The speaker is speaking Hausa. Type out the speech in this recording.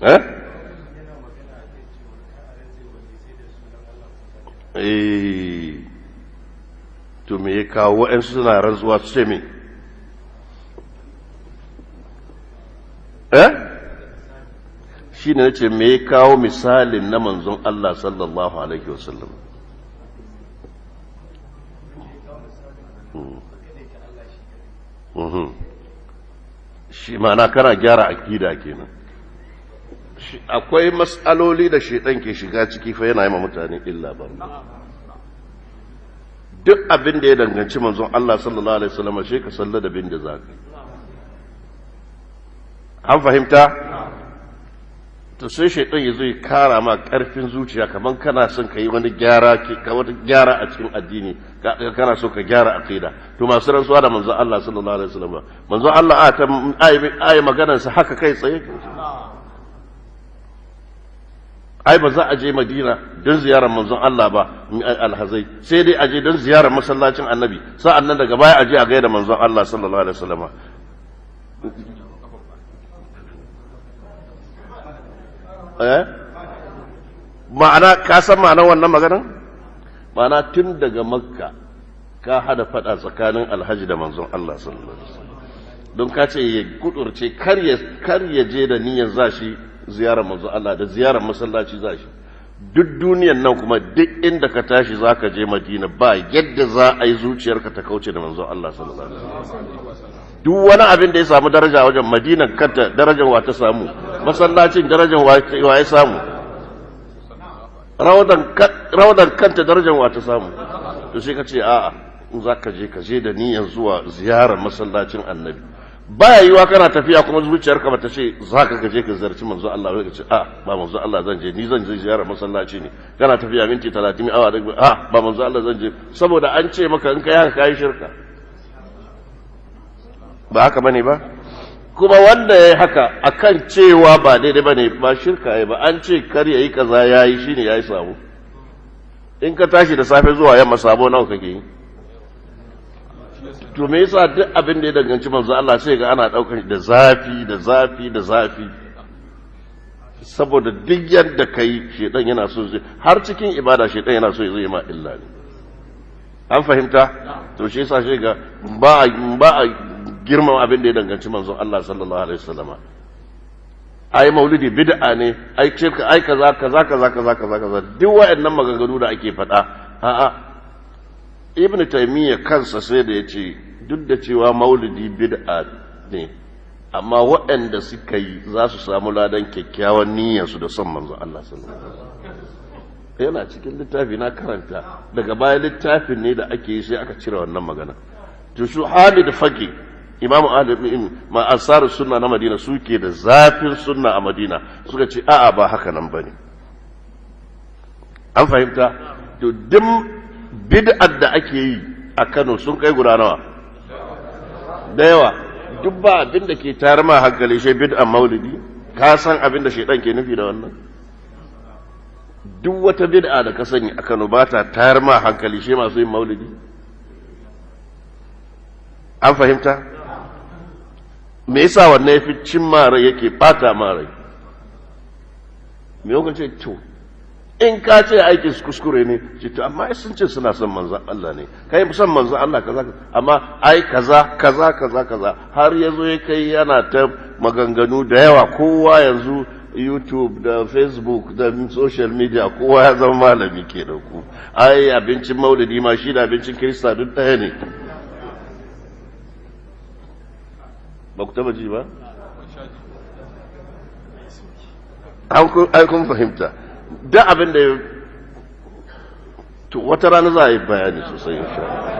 eh to me ya kawo wa'ansu suna rantsuwa su ce me shi ne nace me ya kawo misalin na manzon Allah sallallahu alaihi wasallam shi ma'ana kana gyara akida kenan akwai mas'aloli da shedan ke shiga ciki fa yana yi ma mutane illa ba duk abin da ya danganci manzon Allah sallallahu alaihi wasallam shi ka salla da bin da zaka an fahimta to sai shaitan ya zo ya kara ma karfin zuciya kaman kana son ka yi wani gyara a cikin addini kana so ka gyara aqida to masu rantsuwa da manzon Allah sallallahu alaihi wasallam manzon Allah ayi maganar sa haka kai tsaye ai ba za a je Madina don ziyarar manzon Allah ba alhazai sai dai a je don ziyarar masallacin Annabi sa'an nan daga baya a je a gaida manzon Allah sallallahu alaihi wasallam ma'ana ka san ma'anar wannan maganar ma'ana tun daga Makka ka hada fada tsakanin alhaji da manzon Allah sallallahu alaihi wasallam don ka ce ya kudurce kar ya je da niyyar zashi ziyarar manzo Allah da ziyarar masallaci zashi duk duniyan nan kuma duk inda ka tashi zaka je Madina ba yadda za a yi zuciyarka ta kauce da manzo Allah sallallahu alaihi wasallam duk wani abin da ya samu daraja wajen Madina kanta darajar wa ta samu masallacin darajar wa ya samu rawdan kanta darajar wa ta samu to sai ka ce a'a in zaka je da niyyar zuwa ziyarar masallacin Annabi baya yiwa kana tafiya kuma zuciyarka bata ce zaka gaje ka zarci manzo Allah ba ka ce ba manzo Allah zan je ni zan je ziyarar masallaci ne kana tafiya minti 30 awa ba manzo Allah zan je saboda an ce maka in kai haka kai shirka ba haka bane ba kuma wanda yayi haka akan cewa ba daidai bane ba shirka yayi ba an ce kar yayi kaza yayi shine yayi sabo in ka tashi da safe zuwa yamma sabo nawa kake yi to me yasa duk abin da ya danganci manzo Allah sai ga ana daukar da zafi saboda duk yadda kai shedan yana so har cikin ibada shedan yana so ya zai ma illa ne an fahimta to shi yasa shi ga ba girman abin da ya danganci manzo Allah sallallahu alaihi wasallam ai maulidi bid'a ne ai ce ai kaza duk wayannan maganganu da ake faɗa a'a ibn taymiyyah kansa sai da yace duk da cewa maulidi bid'a ne amma waɗanda suka yi za su samu ladan kyakkyawan niyyar su da son manzo Allah sallallahu alaihi wasallam yana cikin littafi na karanta daga baya littafin ne da ake yi sai aka cire wannan magana to su Halid Faqi imamu ma ansar sunna na Madina suke da zafin sunna a Madina suka ce a'a ba haka nan bane an fahimta to bid'ar da ake yi a Kano sun kai guda nawa da yawa duk ba abin da ke tayar ma hankali shi bid'ar maulidi ka san abin da shedan ke nufi da wannan duk wata bid'a da ka sani a Kano ba ta tayar ma hankali shi masu yin maulidi an fahimta me yasa wannan yafi cin mara yake bata mara me yau ce to in ka ce aikin su kuskure ne ce to amma sun ce suna son manzon Allah ne kai son manzon Allah kaza amma ai kaza har yazo ya kai yana ta maganganu da yawa kowa yanzu YouTube da Facebook da social media kowa ya zama malami ke da ku ai abincin maulidi ma shi da abincin Kirista duk ɗaya ne ba ku taba ji ba ai kun fahimta da abin da to wata rana za a yi bayani sosai insha Allah